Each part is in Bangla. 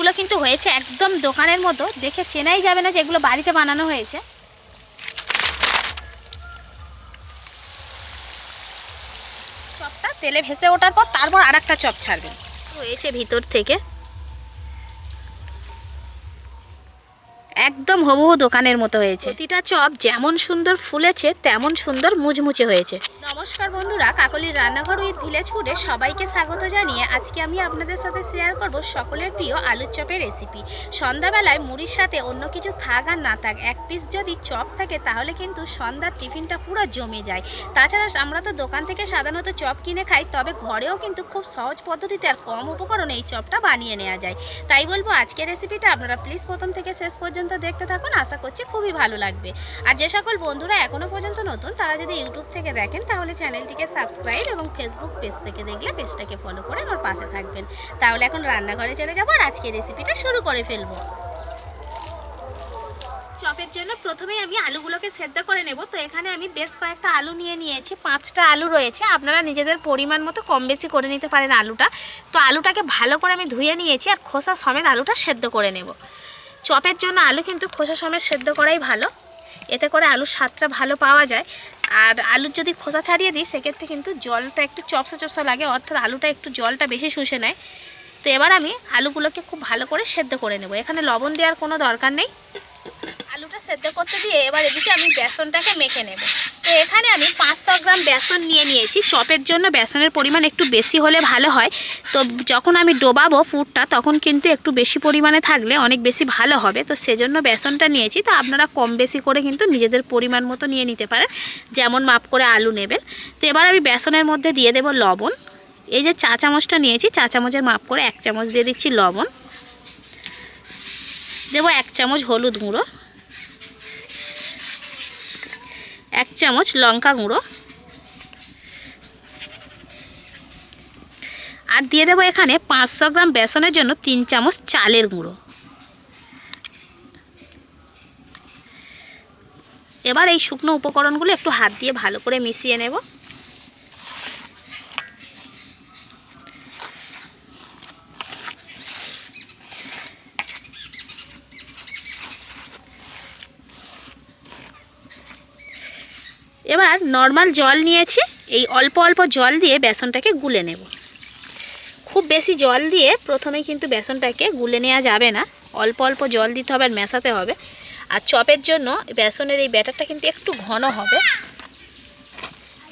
এগুলো কিন্তু হয়েছে একদম দোকানের মতো, দেখে চেনাই যাবে না যে এগুলো বাড়িতে বানানো হয়েছে। চপটা তেলে ভেসে ওঠার পর তারপর আর একটা চপ ছাড়বেন, হয়েছে ভিতর থেকে একদম হুবহু দোকানের মতো হয়েছে। প্রতিটা চপ যেমন সুন্দর ফুলেছে তেমন সুন্দর মুচমুচে হয়েছে। নমস্কার বন্ধুরা, কাকলির রান্নাঘর উইথ ভিলেজ ফুডে সবাইকে স্বাগত জানিয়ে আজকে আমি আপনাদের সাথে শেয়ার করব সকলের প্রিয় আলুর চপের রেসিপি। সন্ধ্যাবেলায় মুড়ির সাথে অন্য কিছু থাক আর না থাক, এক পিস যদি চপ থাকে তাহলে কিন্তু সন্ধ্যার টিফিনটা পুরো জমে যায়। তাছাড়া আমরা তো দোকান থেকে সাধারণত চপ কিনে খাই, তবে ঘরেও কিন্তু খুব সহজ পদ্ধতিতে আর কম উপকরণে এই চপটা বানিয়ে নেওয়া যায়। তাই বলবো আজকের রেসিপিটা আপনারা প্লিজ প্রথম থেকে শেষ পর্যন্ত দেখতে থাকুন, আশা করছি খুবই ভালো লাগবে। আর যে সকল বন্ধুরা এখনো পর্যন্ত নতুন তারা যদি ইউটিউব থেকে দেখেন তাহলে চ্যানেলটিকে সাবস্ক্রাইব এবং ফেসবুক পেজ থেকে দেখলে পেজটাকে ফলো করে আমার পাশে থাকবেন। তাহলে এখন রান্নাঘরে চলে যাবো আর আজকে রেসিপিটা শুরু করে ফেলবো। চপের জন্য প্রথমেই আমি আলুগুলোকে সেদ্ধ করে নেব। তো এখানে আমি বেশ কয়েকটা আলু নিয়েছি, 5টা আলু রয়েছে। আপনারা নিজেদের পরিমাণ মতো কম বেশি করে নিতে পারেন আলুটা। তো আলুটাকে ভালো করে আমি ধুয়ে নিয়েছি আর খোসা সমেত আলুটা সেদ্ধ করে নেব। চপের জন্য আলু কিন্তু খোসা সমেত সেদ্ধ করাই ভালো, এতে করে আলুর স্বাদটা ভালো পাওয়া যায়। আর আলুর যদি খোসা ছাড়িয়ে দিই সেক্ষেত্রে কিন্তু জলটা একটু চপসা চপসা লাগে, অর্থাৎ আলুটা একটু জলটা বেশি শুষে নেয়। তো এবার আমি আলুগুলোকে খুব ভালো করে সেদ্ধ করে নেব। এখানে লবণ দেওয়ার কোনো দরকার নেই। আলুটা সেদ্ধ করতে দিয়ে এবার এদিকে আমি বেসনটাকে মেখে নেব। তো এখানে আমি 500 গ্রাম বেসন নিয়েছি। চপের জন্য বেসনের পরিমাণ একটু বেশি হলে ভালো হয়। তো যখন আমি ডোবাবো পুরটা তখন কিন্তু একটু বেশি পরিমাণে থাকলে অনেক বেশি ভালো হবে। তো সেজন্য বেসনটা নিয়েছি। তো আপনারা কম বেশি করে কিন্তু নিজেদের পরিমাণ মতো নিয়ে নিতে পারেন, যেমন মাপ করে আলু নেবেন। তো এবার আমি বেসনের মধ্যে দিয়ে দেব লবণ। এই যে চা চামচটা নিয়েছি, চা চামচের মাপ করে 1 চামচ দিয়ে দিচ্ছি লবণ। দেব 1 চামচ হলুদ গুঁড়ো, 1 চামচ লঙ্কা গুঁড়ো, আর দিয়ে দেবো এখানে 500 গ্রাম বেসনের জন্য 3 চামচ চালের গুঁড়ো। এবার এই শুকনো উপকরণগুলো একটু হাত দিয়ে ভালো করে মিশিয়ে নেব। এবার নর্মাল জল নিয়েছি, এই অল্প অল্প জল দিয়ে বেসনটাকে গুলে নেব। খুব বেশি জল দিয়ে প্রথমে কিন্তু বেসনটাকে গুলে নেওয়া যাবে না, অল্প অল্প জল দিতে হবে আর মেশাতে হবে। আর চপের জন্য বেসনের এই ব্যাটারটা কিন্তু একটু ঘন হবে।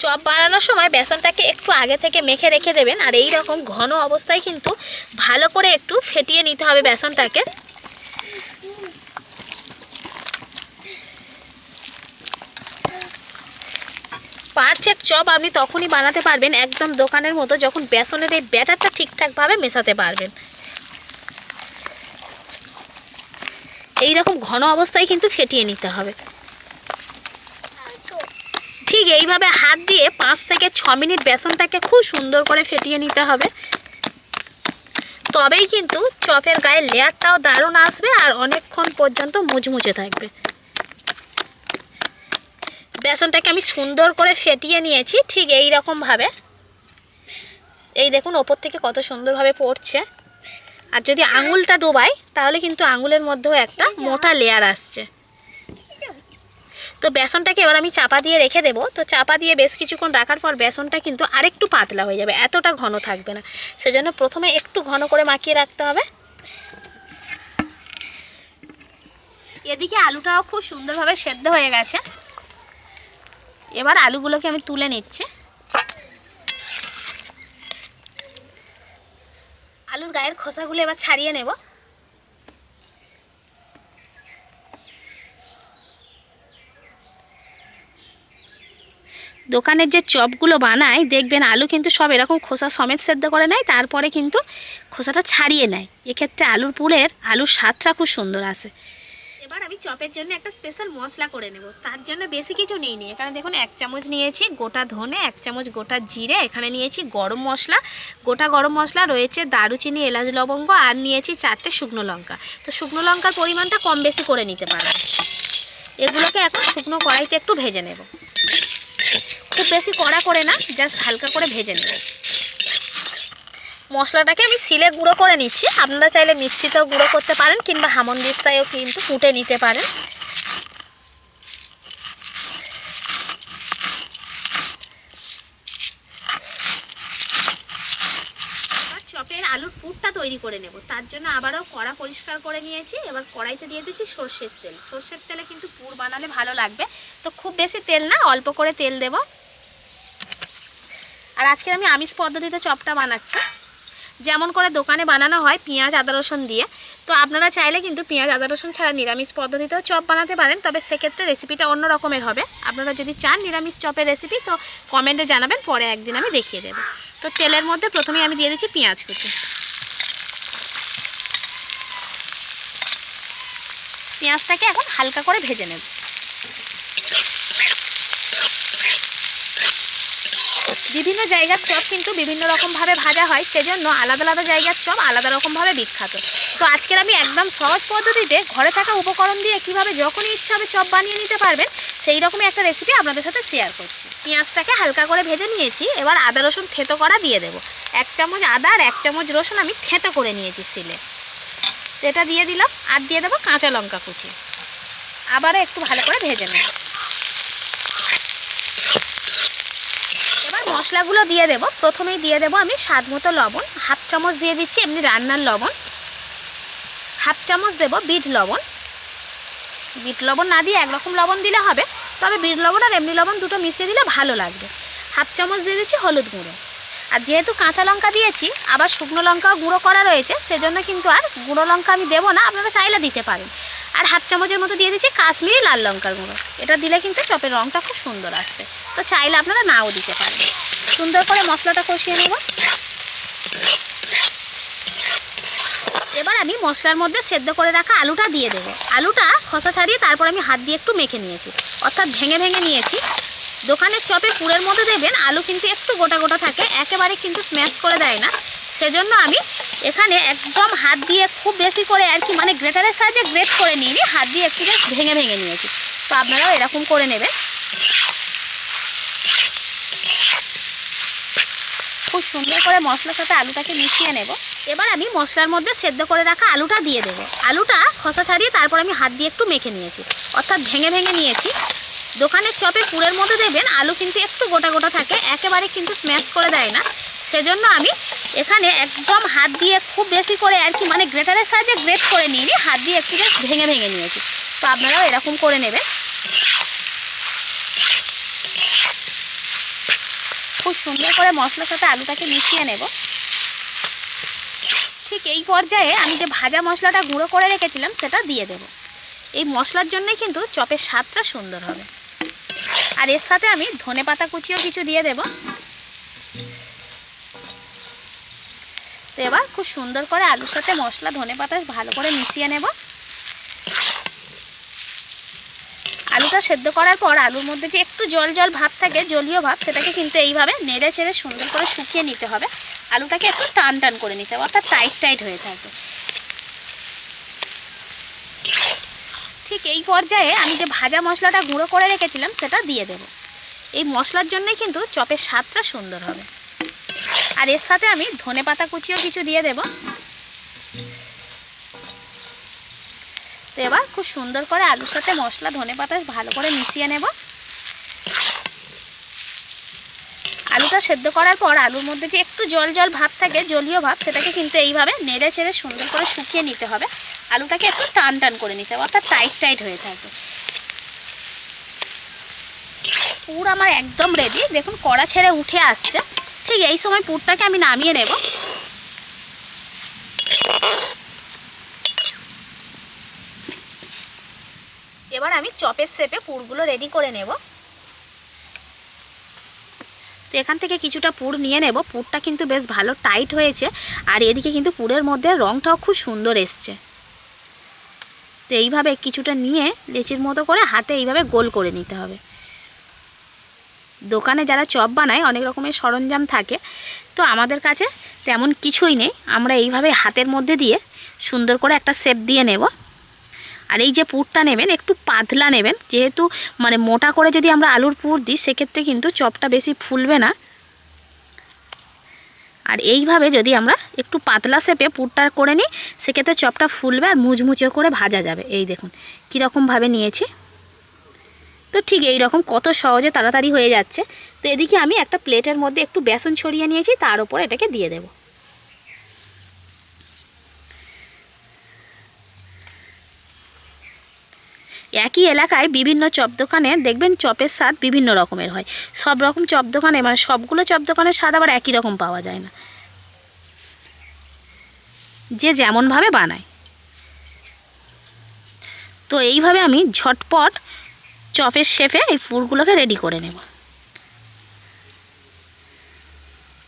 চপ বানানোর সময় বেসনটাকে একটু আগে থেকে মেখে রেখে দেবেন। আর এই রকম ঘন অবস্থায় কিন্তু ভালো করে একটু ফেটিয়ে নিতে হবে বেসনটাকে। পারফেক্ট চপ আপনি তখনই বানাতে পারবেন একদম দোকানের মতো, যখন বেসনের এই ব্যাটারটা ঠিকঠাকভাবে মেশাতে পারবেন। এই রকম ঘন অবস্থায় কিন্তু ফেটিয়ে নিতে হবে। ঠিক এইভাবে হাত দিয়ে 5 থেকে 6 মিনিট বেসনটাকে খুব সুন্দর করে ফেটিয়ে নিতে হবে। তবেই কিন্তু চপের গায়ে লেয়ারটাও দারুণ আসবে আর অনেকক্ষণ পর্যন্ত মুচমুচে থাকবে। বেসনটাকে আমি সুন্দর করে ফেটিয়ে নিয়েছি ঠিক এই রকমভাবে। এই দেখুন ওপর থেকে কত সুন্দরভাবে পড়ছে। আর যদি আঙুলটা ডোবাই তাহলে কিন্তু আঙুলের মধ্যেও একটা মোটা লেয়ার আসছে। তো বেসনটাকে এবার আমি চাপা দিয়ে রেখে দেব। তো চাপা দিয়ে বেশ কিছুক্ষণ রাখার পর বেসনটা কিন্তু আরেকটু পাতলা হয়ে যাবে, এতটা ঘন থাকবে না। সেজন্য প্রথমে একটু ঘন করে মাখিয়ে রাখতে হবে। এদিকে আলুটাও খুব সুন্দরভাবে সেদ্ধ হয়ে গেছে। এবার আলুগুলোকে আমি তুলে নিচ্ছি। আলুর গায়ের খোসাগুলো এবার ছাড়িয়ে নেব। দোকানের যে চপগুলো বানায় দেখবেন আলু কিন্তু সব এরকম খোসা সমেত সেদ্ধ করে নেয়, তারপরে কিন্তু খোসাটা ছাড়িয়ে নেয়। এক্ষেত্রে আলুর স্বাদটা খুব সুন্দর আসে। এবার আমি চপের জন্য একটা স্পেশাল মশলা করে নেব। তার জন্য বেশি কিছু নিইনি। এখানে দেখুন 1 চামচ নিয়েছি গোটা ধনে, 1 চামচ গোটা জিরে, এখানে নিয়েছি গরম মশলা, গোটা গরম মশলা রয়েছে দারুচিনি, এলাচ, লবঙ্গ, আর নিয়েছি 4টে শুকনো লঙ্কা। তো শুকনো লঙ্কার পরিমাণটা কম বেশি করে নিতে পারবেন। এগুলোকে এখন শুকনো কড়াইতে একটু ভেজে নেব। খুব বেশি কড়া করে না, জাস্ট হালকা করে ভেজে নেব। মশলাটাকে আমি শিলে গুঁড়ো করে নিচ্ছি। আপনারা চাইলে মিক্সিতেও গুঁড়ো করতে পারেন কিংবা হামানদিস্তায়ও কিন্তু কুটে নিতে পারেন। চপের আলুর পুরটা তৈরি করে নেব, তার জন্য আবারও কড়া পরিষ্কার করে নিয়েছি। এবার কড়াইতে দিয়ে দিচ্ছি সর্ষের তেল। সর্ষের তেলে কিন্তু পুর বানালে ভালো লাগবে, তো খুব বেশি তেল না, অল্প করে তেল দেব। আর আজকে আমি আমিষ পদ্ধতিতে চপটা বানাচ্ছি, যেমন করে দোকানে বানানো হয় পেঁয়াজ আদা রসুন দিয়ে। তো আপনারা চাইলে কিন্তু পেঁয়াজ আদা রসুন ছাড়া নিরামিষ পদ্ধতিতেও চপ বানাতে পারেন, তবে সেক্ষেত্রে রেসিপিটা অন্য রকমের হবে। আপনারা যদি চান নিরামিষ চপের রেসিপি তো কমেন্টে জানাবেন, পরে একদিন আমি দেখিয়ে দেবো। তো তেলের মধ্যে প্রথমেই আমি দিয়ে দিচ্ছি পেঁয়াজ কুচি। পেঁয়াজটাকে এখন হালকা করে ভেজে নেব। বিভিন্ন জায়গার চপ কিন্তু বিভিন্ন রকমভাবে ভাজা হয়, সেজন্য আলাদা আলাদা জায়গার চপ আলাদা রকমভাবে বিখ্যাত। তো আজকের আমি একদম সহজ পদ্ধতিতে ঘরে থাকা উপকরণ দিয়ে কিভাবে যখনই ইচ্ছা হবে চপ বানিয়ে নিতে পারবেন সেই রকমই একটা রেসিপি আপনাদের সাথে শেয়ার করছি। পেঁয়াজটাকে হালকা করে ভেজে নিয়েছি, এবার আদা রসুন থেঁতো করা দিয়ে দেবো। 1 চামচ আদা আর 1 চামচ রসুন আমি থেঁতো করে নিয়েছি শিলে, এটা দিয়ে দিলাম। আর দিয়ে দেবো কাঁচা লঙ্কা কুচি, আবারও একটু ভালো করে ভেজে নেব। এবার মশলাগুলো দিয়ে দেব। প্রথমেই দিয়ে দেব আমি স্বাদ মতো লবণ, 1/2 চামচ দিয়ে দিচ্ছি এমনি রান্নার লবণ, 1/2 চামচ দেব বিট লবণ। বিট লবণ না দিয়ে একরকম লবণ দিলে হবে, তবে বিট লবণ আর এমনি লবণ দুটো মিশিয়ে দিলে ভালো লাগবে। 1/2 চামচ দিয়ে দিচ্ছি হলুদ গুঁড়ো। আর যেহেতু কাঁচা লঙ্কা দিয়েছি, আবার শুকনো লঙ্কাও গুঁড়ো করা রয়েছে, সেজন্য কিন্তু আর গুঁড়ো লঙ্কা আমি দেবো না, আপনারা চাইলে দিতে পারেন। আর 1/2 চামচের মতো দিয়ে দিচ্ছি কাশ্মীরি লাল লঙ্কার গুঁড়ো। এটা দিলে কিন্তু চপের রঙটা খুব সুন্দর আসবে, তো চাইলে আপনারা নাও দিতে পারেন। সুন্দর করে মশলাটা কষিয়ে নেব। এবার আমি মশলার মধ্যে সেদ্ধ করে রাখা আলুটা দিয়ে দেবো। আলুটা খোসা ছাড়িয়ে তারপর আমি হাত দিয়ে একটু মেখে নিয়েছি, অর্থাৎ ভেঙে ভেঙে নিয়েছি। দোকানের চপে পুরের মধ্যে দেবেন আলু কিন্তু একটু গোটা গোটা থাকে, একেবারে কিন্তু স্ম্যাশ করে দেয় না। সেজন্য আমি এখানে একদম হাত দিয়ে খুব বেশি করে আর কি, মানে গ্রেটারের সাহায্যে গ্রেট করে নিইনি, হাত দিয়ে একটু জাস্ট ভেঙে ভেঙে নিয়েছি। তো আপনারাও এরকম করে নেবেন। খুব সুন্দর করে মশলার সাথে আলুটাকে মিশিয়ে নেব। এবার আমি মশলার মধ্যে সেদ্ধ করে রাখা আলুটা দিয়ে দেবো। আলুটা খোসা ছাড়িয়ে তারপর আমি হাত দিয়ে একটু মেখে নিয়েছি, অর্থাৎ ভেঙে ভেঙে নিয়েছি। দোকানের চপে পুরের মধ্যে দেবেন আলু কিন্তু একটু গোটা গোটা থাকে, একেবারে কিন্তু স্ম্যাশ করে দেয় না। সেজন্য আমি এখানে একদম হাত দিয়ে খুব বেশি করে আর কি, মানে গ্রেটারের সাহায্যে গ্রেট করে নিইনি, হাত দিয়ে একটু জাস্ট ভেঙে ভেঙে নিয়েছি। তো আপনারাও এরকম করে নেবেন। খুব সুন্দর করে মশলার সাথে আলুটাকে মিশিয়ে নেব। ঠিক এই পর্যায়ে আমি যে ভাজা মশলাটা গুঁড়ো করে রেখেছিলাম সেটা দিয়ে দেব। এই মশলার জন্যই কিন্তু চপের স্বাদটা সুন্দর হবে। আর এর সাথে আমি ধনেপাতা কুচিও কিছু দিয়ে দেব। তো এবার খুব সুন্দর করে আলুর সাথে মশলা ধনেপাতা ভালো করে মিশিয়ে নেব। আলুটা সেদ্ধ করার পর আলুর মধ্যে যে একটু জল জল ভাব থাকে, জলীয় ভাব, সেটাকে কিন্তু এইভাবে নেড়ে চেড়ে সুন্দর করে শুকিয়ে নিতে হবে। আলুটাকে একটু টান টান করে নিতে হবে, অর্থাৎ টাইট টাইট হয়ে থাকবে। ঠিক এই পর্যায়ে আমি যে ভাজা মশলাটা গুঁড়ো করে রেখেছিলাম সেটা দিয়ে দেব। এই মশলার জন্যই কিন্তু চপের স্বাদটা সুন্দর হবে। আর এর সাথে আমি ধনেপাতা কুচিও কিছু দিয়ে দেব। তো এবার খুব সুন্দর করে আলুর সাথে মশলা ধনেপাতা ভালো করে মিশিয়ে নেব। আলুটা সেদ্ধ করার পর আলুর মধ্যে যে একটু জল জল ভাব থাকে, জলীয় ভাব, সেটাকে কিন্তু এইভাবে নেড়ে চেড়ে সুন্দর করে শুকিয়ে নিতে হবে। আলুটাকে একটু টান টান করে নিতে হবে, অর্থাৎ টাইট টাইট হয়ে থাকবে। পুর আমার একদম রেডি, দেখুন কড়া ছেড়ে উঠে আসছে। ঠিক এই সময় পুরটাকে আমি নামিয়ে নেব। এবার আমি চপের শেপে পুরগুলো রেডি করে নেব। তো এখান থেকে কিছুটা পুর নিয়ে নেব। পুরটা কিন্তু বেশ ভালো টাইট হয়েছে, আর এদিকে কিন্তু পুরের মধ্যে রঙটাও খুব সুন্দর এসছে। তো এইভাবে কিছুটা নিয়ে লেচির মতো করে হাতে এইভাবে গোল করে নিতে হবে। দোকানে যারা চপ বানায় অনেক রকমের সরঞ্জাম থাকে, তো আমাদের কাছে তেমন কিছুই নেই। আমরা এইভাবে হাতের মধ্যে দিয়ে সুন্দর করে একটা শেপ দিয়ে নেব। আর এই যে পুরটা নেবেন একটু পাতলা নেবেন, যেহেতু মানে মোটা করে যদি আমরা আলুর পুর দিই সেক্ষেত্রে কিন্তু চপটা বেশি ফুলবে না। আর এইভাবে যদি আমরা একটু পাতলা শেপে পুরটা করে নিই, সেক্ষেত্রে চপটা ফুলবে আর মুচমুচে করে ভাজা যাবে। এই দেখুন কীরকমভাবে নিয়েছি। তো ঠিক এই রকম কত সহজে তাড়াতাড়ি হয়ে যাচ্ছে। তো এদিকে আমি একটা প্লেটের মধ্যে একটু বেসন ছড়িয়ে নিয়েছি, তার উপর এটাকে দিয়ে দেব। একই এলাকায় বিভিন্ন চপ দোকানে দেখবেন চপের স্বাদ বিভিন্ন রকমের হয়। সব রকম চপ দোকানে মানে সবগুলো চপ দোকানের স্বাদ আবার একই রকম পাওয়া যায় না, যে যেমনভাবে বানায়। তো এইভাবে আমি ঝটপট চপের শেপে এই পুরগুলোকে রেডি করে নেব।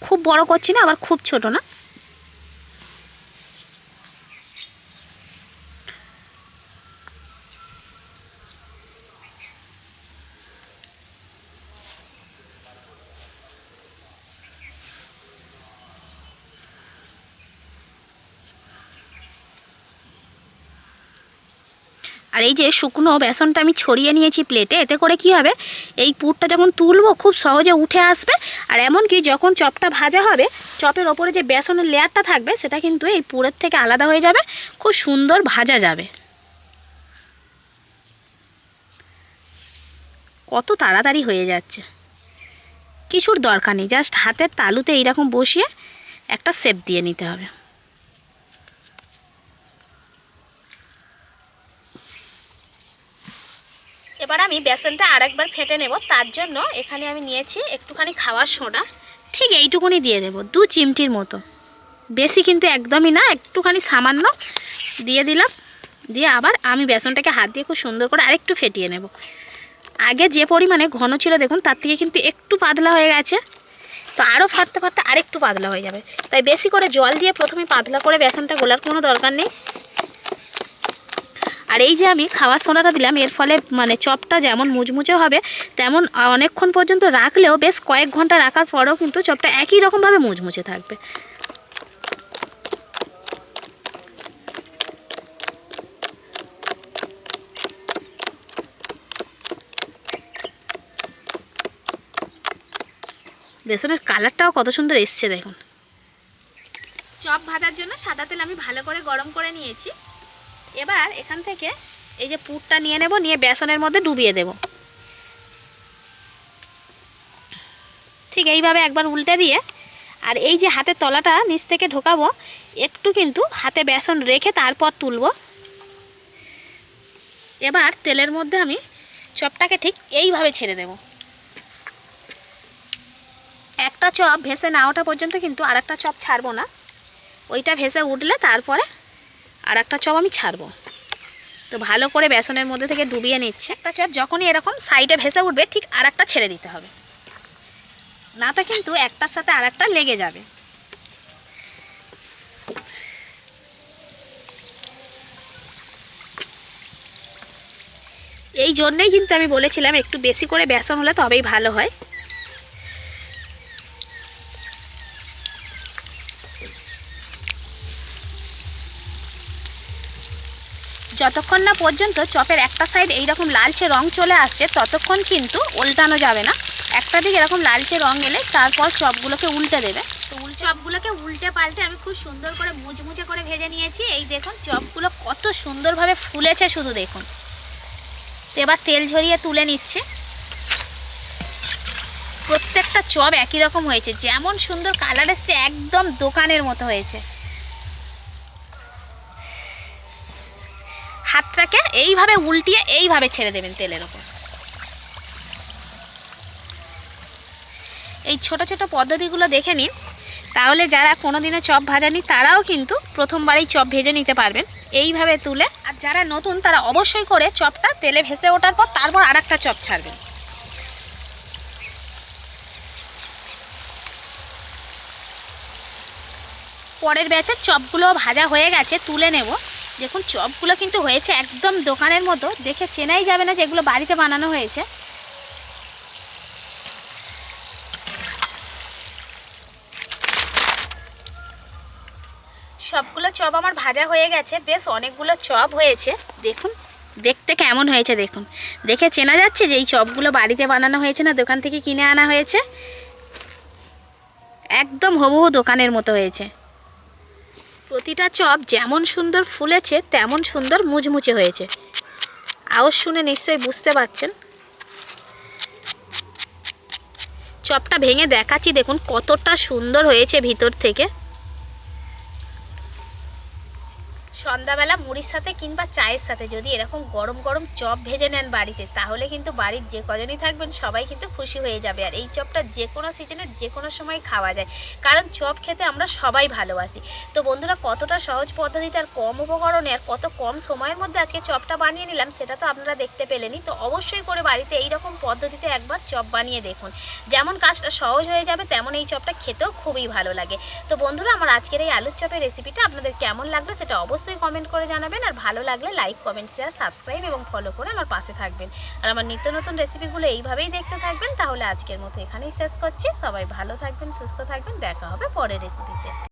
খুব বড় করছি না, আবার খুব ছোট না। আর এই যে শুকনো বেসনটা আমি ছড়িয়ে নিয়েছি প্লেটে, এতে করে কি হবে, এই পুরটা যখন তুলবো খুব সহজে উঠে আসবে। আর এমনকি যখন চপটা ভাজা হবে, চপের ওপরে যে বেসনের লেয়ারটা থাকবে সেটা কিন্তু এই পুরের থেকে আলাদা হয়ে যাবে, খুব সুন্দর ভাজা যাবে। কত তাড়াতাড়ি হয়ে যাচ্ছে, কিছুর দরকার নেই, জাস্ট হাতের তালুতে এইরকম বসিয়ে একটা শেপ দিয়ে নিতে হবে। এবার আমি বেসনটা আরেকবার ফেটে নেব। তার জন্য এখানে আমি নিয়েছি একটুখানি খাওয়ার সোডা, ঠিক এইটুকুনি দিয়ে দেব, 2 চিমটির মতো, বেশি কিন্তু একদমই না, একটুখানি সামান্য দিয়ে দিলাম। দিয়ে আবার আমি বেসনটাকে হাত দিয়ে খুব সুন্দর করে আরেকটু ফেটিয়ে নেব। আগে যে পরিমাণে ঘন ছিল দেখুন, তার থেকে কিন্তু একটু পাতলা হয়ে গেছে। তো আরও ফাটতে ফাটতে আরেকটু পাতলা হয়ে যাবে, তাই বেশি করে জল দিয়ে প্রথমে পাতলা করে বেসনটা গোলার কোনো দরকার নেই। আর এই যে আমি খাওয়ার সোডাটা দিলাম, এর ফলে মানে চপটা যেমন মুচমুচে হবে, তেমন অনেকক্ষণ পর্যন্ত রাখলেও, বেশ কয়েক ঘন্টা রাখার পরেও কিন্তু চপটা একই রকমভাবে মুচমুচে থাকবে। বেসনের কালারটাও কত সুন্দর এসছে দেখুন। চপ ভাজার জন্য সাদা তেল আমি ভালো করে গরম করে নিয়েছি। এবার এখান থেকে এই যে পুরটা নিয়ে নেব, নিয়ে বেসনের মধ্যে ডুবিয়ে দেব। ঠিক এইভাবে একবার উল্টে দিয়ে, আর এই যে হাতের তলাটা নিচ থেকে ঢোকাবো, একটু কিন্তু হাতে বেসন রেখে তারপর তুলব। এবার তেলের মধ্যে আমি চপটাকে ঠিক এইভাবে ছেড়ে দেব। একটা চপ ভেসে না ওঠা পর্যন্ত কিন্তু আর একটা চপ ছাড়বো না, ওইটা ভেসে উঠলে তারপরে আর একটা চপ আমি ছাড়বো। তো ভালো করে বেসনের মধ্যে থেকে ডুবিয়ে নিচ্ছে। একটা চপ যখনই এরকম সাইডে ভেসে উঠবে, ঠিক আর একটা ছেড়ে দিতে হবে, না তো কিন্তু একটার সাথে আর একটা লেগে যাবে। এই জন্যেই কিন্তু আমি বলেছিলাম একটু বেশি করে বেসন হলে তবেই ভালো হয়। যতক্ষণ না পর্যন্ত চপের একটা সাইড এইরকম লালচে রং চলে আসছে, ততক্ষণ কিন্তু উল্টানো যাবে না। একটা দিকে এরকম লালচে রং এলে তারপর চপগুলোকে উল্টে দেবে। তো চপগুলোকে উল্টে পাল্টে আমি খুব সুন্দর করে মুচমুচে করে ভেজে নিয়েছি। এই দেখুন চপগুলো কত সুন্দরভাবে ফুলেছে, শুধু দেখুন। তো এবার তেল ঝরিয়ে তুলে নিচ্ছে। প্রত্যেকটা চপ একই রকম হয়েছে, যেমন সুন্দর কালার এসছে, একদম দোকানের মতো হয়েছে। হাতটাকে এইভাবে উল্টিয়ে এইভাবে ছেড়ে দেবেন তেলের ওপর। এই ছোট ছোট পদ্ধতিগুলো দেখে নিন, তাহলে যারা কোনোদিনও চপ ভাজানি তারাও কিন্তু প্রথমবারেই চপ ভেজে নিতে পারবেন এইভাবে তুলে। আর যারা নতুন তারা অবশ্যই করে চপটা তেলে ভেসে ওঠার পর তারপর আর একটা চপ ছাড়বেন। পরের ব্যাচের চপগুলো ভাজা হয়ে গেছে, তুলে নেব। দেখুন চপগুলো কিন্তু হয়েছে একদম দোকানের মতো, দেখে চেনাই যাবে না যেগুলো বাড়িতে বানানো হয়েছে। সবগুলো চপ আমার ভাজা হয়ে গেছে, বেশ অনেকগুলো চপ হয়েছে। দেখুন দেখতে কেমন হয়েছে দেখুন, দেখে চেনা যাচ্ছে যে এই চপগুলো বাড়িতে বানানো হয়েছে না দোকান থেকে কিনে আনা হয়েছে। একদম হুবহু দোকানের মতো হয়েছে। প্রতিটা চপ যেমন সুন্দর ফুলেছে তেমন সুন্দর মুচমুচে হয়েছে। আওয়াজ শুনে নিশ্চয়ই বুঝতে পারছেন। চপটা ভেঙে দেখাচ্ছি, দেখুন কতটা সুন্দর হয়েছে ভিতর থেকে। সন্ধ্যাবেলা মুড়ির সাথে কিংবা চায়ের সাথে যদি এরকম গরম গরম চপ ভেজে নেন বাড়িতে, তাহলে কিন্তু বাড়ির যে কজনই থাকবেন সবাই কিন্তু খুশি হয়ে যাবে। আর এই চপটা যে কোনো সিজনে যে কোনো সময় খাওয়া যায়, কারণ চপ খেতে আমরা সবাই ভালোবাসি। তো বন্ধুরা, কতটা সহজ পদ্ধতিতে আর কম উপকরণে আর কত কম সময়ের মধ্যে আজকে চপটা বানিয়ে নিলাম, সেটা তো আপনারা দেখতে পেলেনই। তো অবশ্যই করে বাড়িতে এই রকম পদ্ধতিতে একবার চপ বানিয়ে দেখুন। যেমন কাজটা সহজ হয়ে যাবে, তেমন এই চপটা খেতেও খুবই ভালো লাগে। তো বন্ধুরা, আমার আজকের এই আলুর চপের রেসিপিটা আপনাদের কেমন লাগলো সেটা অবশ্যই কমেন্ট করে জানাবেন। আর ভালো লাগলে লাইক, কমেন্ট, শেয়ার, সাবস্ক্রাইব এবং ফলো করে আমার পাশে থাকবেন। আর আমার নিত্য নতুন রেসিপিগুলো এইভাবেই দেখতে থাকবেন। তাহলে আজকের মতো এখানেই শেষ করছি। সবাই ভালো থাকবেন, সুস্থ থাকবেন। দেখা হবে পরের রেসিপিতে।